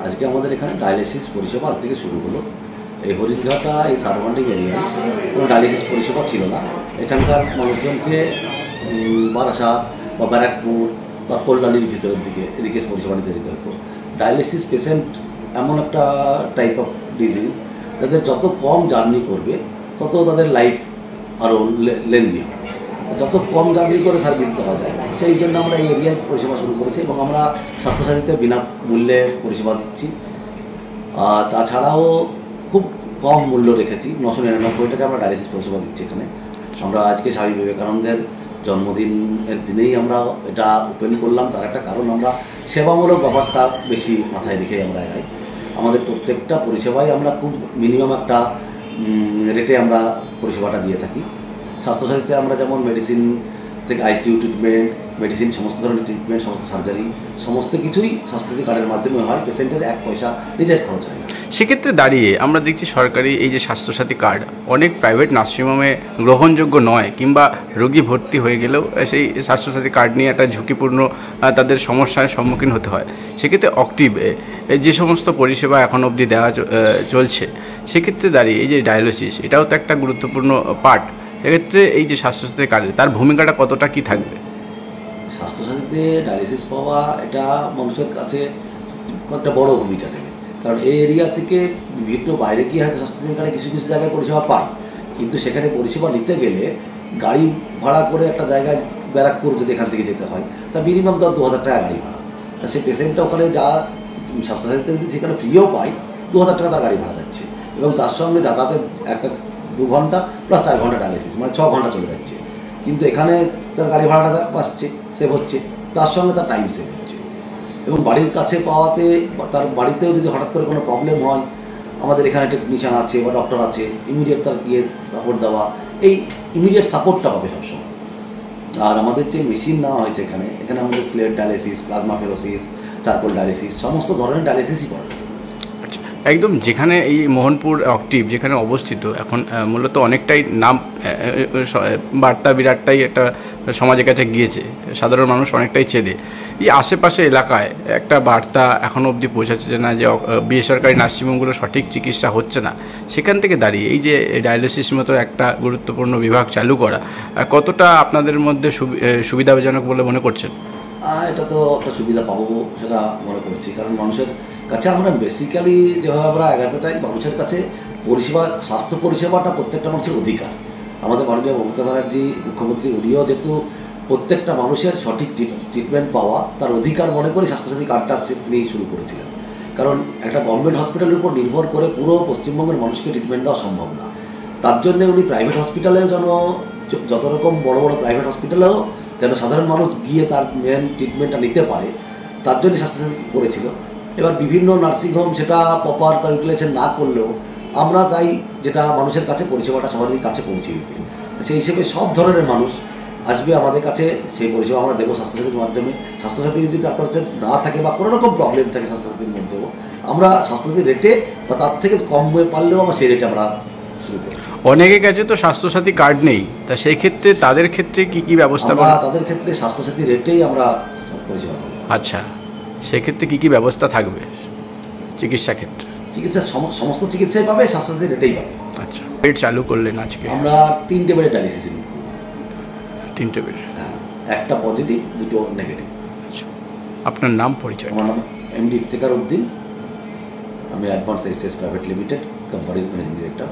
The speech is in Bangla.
আজকে আমাদের এখানে ডায়ালিসিস পরিষেবা আজ থেকে শুরু হলো। এই হরিণঘাটা এই সারাউন্ডিং এরিয়ায় কোনো ডায়ালিসিস পরিষেবা ছিল না। এখানকার মানুষজনকে বারাসাত বা ব্যারাকপুর বা কল্যাণীর ভিতরের দিকে এদিকে পরিষেবা নিতে যেতে হতো। ডায়ালিসিস পেশেন্ট এমন একটা টাইপ অফ ডিজিজ যাদের যত কম জার্নি করবে তত তাদের লাইফ আরও লেন্দি হবে, যত কম জার্নি করে সার্ভিস দেওয়া যায়। সেই জন্য আমরা এই এরিয়ায় পরিষেবা শুরু করেছি এবং আমরা স্বাস্থ্যসাথীতে বিনামূল্যে পরিষেবা দিচ্ছি। তাছাড়াও খুব কম মূল্য রেখেছি, 999 টাকা আমরা ডায়ালিসিস পরিষেবা দিচ্ছি এখানে। আমরা আজকে স্বামী বিবেকানন্দের জন্মদিনের দিনেই আমরা এটা ওপেন করলাম। তার একটা কারণ, আমরা সেবামূলক ব্যাপারটা বেশি মাথায় রেখে আমরা এগাই। আমাদের প্রত্যেকটা পরিষেবায় আমরা খুব মিনিমাম একটা রেটে আমরা পরিষেবাটা দিয়ে থাকি। স্বাস্থ্যসাথীতে আমরা যেমন মেডিসিন থেকে আইসিইউ ট্রিটমেন্ট, মেডিসিন, সমস্ত ধরনের ট্রিটমেন্ট, সমস্ত সার্জারি, সমস্ত কিছুই স্বাস্থ্যসাথী কার্ডের মাধ্যমে হয়। পেশেন্টের 1 পয়সা নিজের খরচ হয় না। সেক্ষেত্রে দাঁড়িয়ে আমরা দেখছি সরকারি এই যে স্বাস্থ্যসাথী কার্ড অনেক প্রাইভেট নার্সিংহোমে গ্রহণযোগ্য নয়, কিংবা রোগী ভর্তি হয়ে গেলেও সেই স্বাস্থ্যসাথী কার্ড নিয়ে একটা ঝুঁকিপূর্ণ তাদের সমস্যার সম্মুখীন হতে হয়। সেক্ষেত্রে অক্টিভে যে সমস্ত পরিষেবা এখন অবধি দেওয়া চলছে, সেক্ষেত্রে দাঁড়িয়ে এই যে ডায়ালিসিস এটাও তো একটা গুরুত্বপূর্ণ পার্ট। এক্ষেত্রে এই যে স্বাস্থ্যসাথী কার্ডে তার ভূমিকাটা কতটা কি থাকবে? স্বাস্থ্যসাথীতে ডায়ালিসিস পাওয়া এটা মানুষের কাছে একটা বড় ভূমিকা নেবে, কারণ এই এরিয়া থেকে বিভিন্ন বাইরে গিয়ে হয়তো স্বাস্থ্যসাথী কার্ডে কিছু কিছু জায়গায় পরিষেবা পায়, কিন্তু সেখানে পরিষেবা নিতে গেলে গাড়ি ভাড়া করে একটা জায়গায় ব্যারাকপুর যদি এখান থেকে যেতে হয়, তা মিনিমাম তো 2000 টাকা গাড়ি ভাড়া। তা সে পেশেন্টটা ওখানে যা স্বাস্থ্যসাথীতে যদি সেখানে ফ্রিও পায়, 2000 টাকা তার গাড়ি ভাড়া যাচ্ছে, এবং তার সঙ্গে যাতায়াতের 2 ঘন্টা প্লাস 4 ঘন্টা ডায়ালিসিস, মানে 6 ঘন্টা চলে যাচ্ছে। কিন্তু এখানে তার গাড়ি ভাড়াটা পাচ্ছে, সেভ হচ্ছে, তার সঙ্গে তার টাইম সেভ হচ্ছে। এবং বাড়ির কাছে পাওয়াতে, তার বাড়িতেও যদি হঠাৎ করে কোনো প্রবলেম হয়, আমাদের এখানে টেকনিশিয়ান আছে বা ডক্টর আছে, ইমিডিয়েট তার গিয়ে সাপোর্ট দেওয়া, এই ইমিডিয়েট সাপোর্টটা পাবে সবসময়। আর আমাদের যে মেশিন নেওয়া হয়েছে এখানে আমাদের SLED dialysis, plasmapheresis, charcoal dialysis, সমস্ত ধরনের ডায়ালিসিসই করা যায়। একদম যেখানে এই মোহনপুর অক্টিভ যেখানে অবস্থিত, এখন মূলত অনেকটাই নাম বার্তা বিরাটটাই একটা সমাজের কাছে গিয়েছে, সাধারণ মানুষ অনেকটাই চেনে। এই আশেপাশে এলাকায় একটা বার্তা এখনও অবধি পৌঁছাচ্ছে যে না, যে বেসরকারি নার্সিংহোমগুলো সঠিক চিকিৎসা হচ্ছে না। সেখান থেকে দাঁড়িয়ে এই যে ডায়ালিসিস মতো একটা গুরুত্বপূর্ণ বিভাগ চালু করা কতটা আপনাদের মধ্যে সুবিধাজনক বলে মনে করছেন? এটা তো একটা সুবিধা পাবো সেটা মনে করছি, কারণ মানুষের কাছে আমরা বেসিক্যালি যেভাবে আমরা এগাতে চাই, মানুষের কাছে পরিষেবা, স্বাস্থ্য পরিষেবাটা প্রত্যেকটা মানুষের অধিকার। আমাদের মাননীয় মমতা ব্যানার্জি মুখ্যমন্ত্রী, উনিও যেহেতু প্রত্যেকটা মানুষের সঠিক ট্রিটমেন্ট পাওয়া তার অধিকার মনে করে স্বাস্থ্যসাথী কার্ডটা তিনি শুরু করেছিলেন। কারণ একটা গভর্নমেন্ট হসপিটালের উপর নির্ভর করে পুরো পশ্চিমবঙ্গের মানুষকে ট্রিটমেন্ট দেওয়া সম্ভব না। তার জন্য উনি প্রাইভেট হসপিটালেও যেন, যত রকম বড় বড় প্রাইভেট হসপিটালেও যেন সাধারণ মানুষ গিয়ে তার মেন ট্রিটমেন্টটা নিতে পারে, তার জন্য স্বাস্থ্যসাথী করেছিল। এবার বিভিন্ন নার্সিংহোম সেটা প্রপার তার ইউটিলাইজেশন না করলেও আমরা চাই যেটা মানুষের কাছে পরিষেবাটা সবারই কাছে পৌঁছে দিতে। সেই হিসেবে সব ধরনের মানুষ আসবে আমাদের কাছে, সেই পরিষেবা আমরা দেবো স্বাস্থ্যসাথীর মাধ্যমে। স্বাস্থ্যসাথী যদি তার কাছে না থাকে বা কোনো রকম প্রবলেম থাকে স্বাস্থ্যসাথীর মধ্যেও, আমরা স্বাস্থ্যসাথী রেটে বা তার থেকে কম পারলেও আমরা সেই রেটে আমরা শুরু করি। অনেকের কাছে তো স্বাস্থ্যসাথী কার্ড নেই, তা সেই ক্ষেত্রে তাদের ক্ষেত্রে কি ব্যবস্থা? তাদের ক্ষেত্রে স্বাস্থ্যসাথী রেটেই আমরা পরিষেবা পাবো। আচ্ছা, সেক্ষেত্রে কি ব্যবস্থা থাকবে চিকিৎসা ক্ষেত্রে? চিকিৎসা সমস্ত চিকিৎসাই পাবে, স্বাস্থ্যসাথী রেটেই পাবে। আচ্ছা, বেড চালু করলেন আজকে? আমরা 3টে বেডের ডায়ালিসিস ইউনিট। 3টে বেড? হ্যাঁ, একটা পজিটিভ, 2টো নেগেটিভ। আচ্ছা, আপনার নাম পরিচয়? আমার নাম এমডি ইফতেখার উদ্দিন, আমি অ্যাডভান্স এক্সচেঞ্জ প্রাইভেট লিমিটেড কোম্পানির ম্যানেজিং ডিরেক্টর।